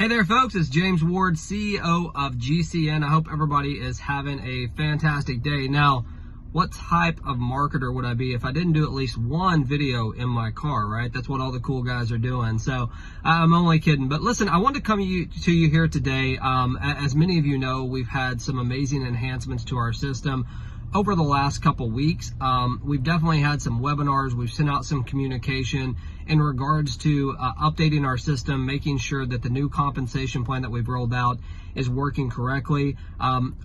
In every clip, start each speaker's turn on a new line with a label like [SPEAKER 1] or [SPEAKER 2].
[SPEAKER 1] Hey there, folks. It's James Ward, CEO of GCN. I hope everybody is having a fantastic day. Now, what type of marketer would I be if I didn't do at least one video in my car, right? That's what all the cool guys are doing. So I'm only kidding. But listen, I want to come to you here today. As many of you know, we've had some amazing enhancements to our system over the last couple weeks. We've definitely had some webinars. We've sent out some communication in regards to updating our system, making sure that the new compensation plan that we've rolled out is working correctly.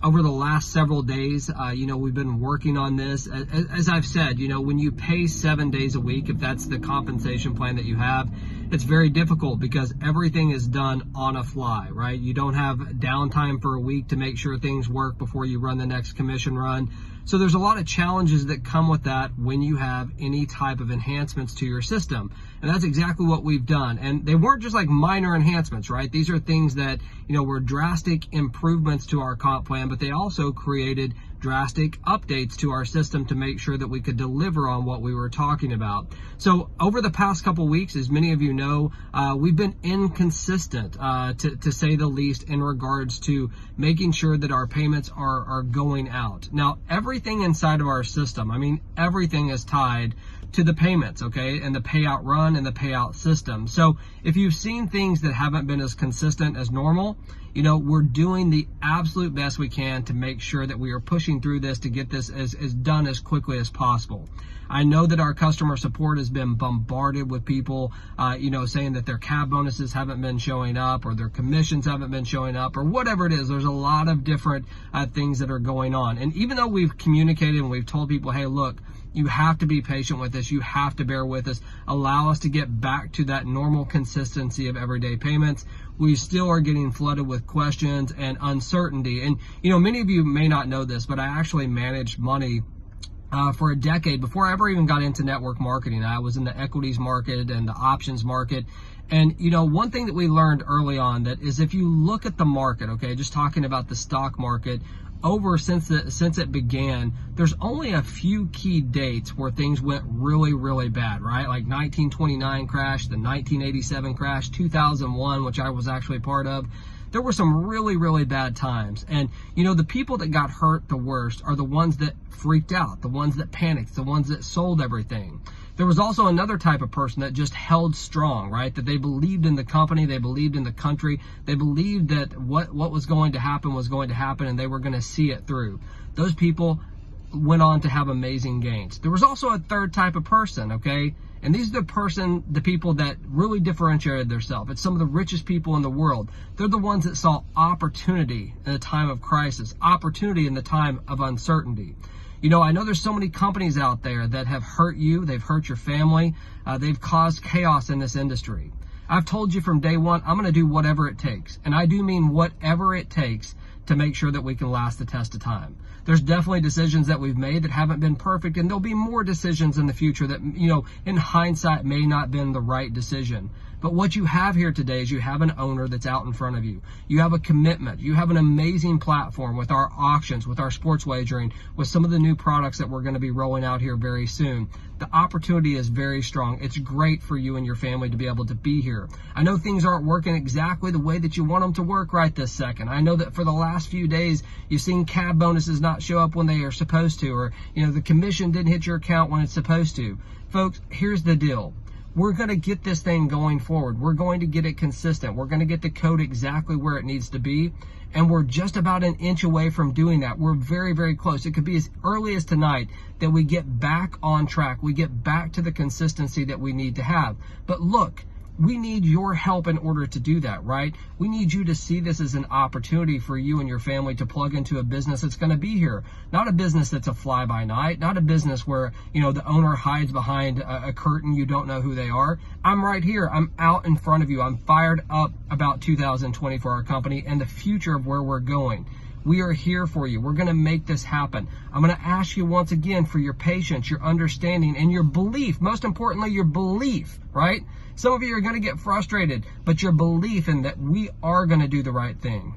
[SPEAKER 1] Over the last several days, we've been working on this. As I've said, when you pay 7 days a week, if that's the compensation plan that you have, it's very difficult because everything is done on a fly, right? You don't have downtime for a week to make sure things work before you run the next commission run. So there's a lot of challenges that come with that when you have any type of enhancements to your system. And that's exactly what we've done. And they weren't just like minor enhancements, right? These are things that, were drastic improvements to our comp plan, but they also created drastic updates to our system to make sure that we could deliver on what we were talking about. So over the past couple weeks, as many of you know, we've been inconsistent, to say the least, in regards to making sure that our payments are going out. Now, everything inside of our system, everything is tied to the payments, okay, and the payout run and the payout system. So if you've seen things that haven't been as consistent as normal, we're doing the absolute best we can to make sure that we are pushing through this to get this as done as quickly as possible. I know that our customer support has been bombarded with people, saying that their cab bonuses haven't been showing up or their commissions haven't been showing up or whatever it is. There's a lot of different things that are going on. And even though we've communicated and we've told people, hey, look, you have to be patient with us. You have to bear with us. Allow us to get back to that normal consistency of everyday payments. We still are getting flooded with questions and uncertainty. And, many of you may not know this, but I actually managed money for a decade before I ever even got into network marketing. I was in the equities market and the options market. And, one thing that we learned early on that is if you look at the market, okay, just talking about the stock market, since it began, there's only a few key dates where things went really, really bad, right? Like 1929 crash, the 1987 crash, 2001, which I was actually part of. There were some really, really bad times. And, the people that got hurt the worst are the ones that freaked out, the ones that panicked, the ones that sold everything. There was also another type of person that just held strong, right? That they believed in the company, they believed in the country, they believed that what was going to happen was going to happen and they were going to see it through. Those people went on to have amazing gains. There was also a third type of person, okay? And these are the people that really differentiated themselves. It's some of the richest people in the world. They're the ones that saw opportunity in a time of crisis, opportunity in the time of uncertainty. I know there's so many companies out there that have hurt you, they've hurt your family, they've caused chaos in this industry. I've told you from day one, I'm going to do whatever it takes. And I do mean whatever it takes to make sure that we can last the test of time. There's definitely decisions that we've made that haven't been perfect, and there'll be more decisions in the future that, in hindsight may not have been the right decision. But what you have here today is you have an owner that's out in front of you. You have a commitment. You have an amazing platform with our auctions, with our sports wagering, with some of the new products that we're going to be rolling out here very soon. The opportunity is very strong. It's great for you and your family to be able to be here. I know things aren't working exactly the way that you want them to work right this second. I know that for the last few days, you've seen cab bonuses not show up when they are supposed to, or, the commission didn't hit your account when it's supposed to. Folks, here's the deal. We're going to get this thing going forward. We're going to get it consistent. We're going to get the code exactly where it needs to be. And we're just about an inch away from doing that. We're very, very close. It could be as early as tonight that we get back on track. We get back to the consistency that we need to have. But look, we need your help in order to do that, right? We need you to see this as an opportunity for you and your family to plug into a business that's going to be here. Not a business that's a fly-by-night, not a business where, the owner hides behind a curtain, you don't know who they are. I'm right here. I'm out in front of you. I'm fired up about 2020 for our company and the future of where we're going. We are here for you. We're going to make this happen. I'm going to ask you once again for your patience, your understanding, and your belief. Most importantly, your belief, right? Some of you are going to get frustrated, but your belief in that we are going to do the right thing.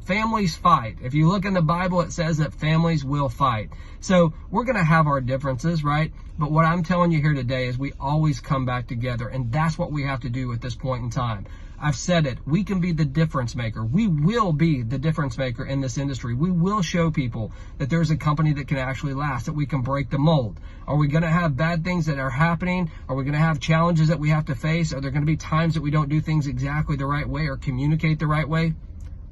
[SPEAKER 1] Families fight. If you look in the Bible, it says that families will fight. So we're going to have our differences, right? But what I'm telling you here today is we always come back together, and that's what we have to do at this point in time. I've said it. We can be the difference maker. We will be the difference maker in this industry. We will show people that there's a company that can actually last, that we can break the mold. Are we going to have bad things that are happening? Are we going to have challenges that we have to face? Are there going to be times that we don't do things exactly the right way or communicate the right way?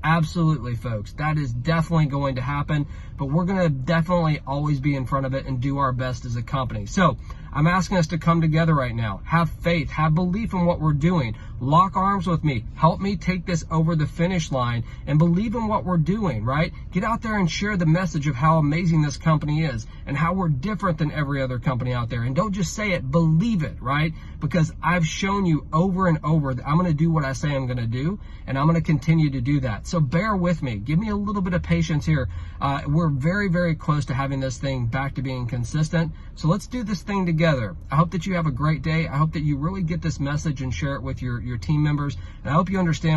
[SPEAKER 1] Absolutely, folks. That is definitely going to happen, but we're going to definitely always be in front of it and do our best as a company. So I'm asking us to come together right now. Have faith, have belief in what we're doing. Lock arms with me. Help me take this over the finish line and believe in what we're doing, right? Get out there and share the message of how amazing this company is and how we're different than every other company out there. And don't just say it, believe it, right? Because I've shown you over and over that I'm going to do what I say I'm going to do, and I'm going to continue to do that. So bear with me. Give me a little bit of patience here. We're very, very close to having this thing back to being consistent. So let's do this thing together. I hope that you have a great day. I hope that you really get this message and share it with your team members. And I hope you understand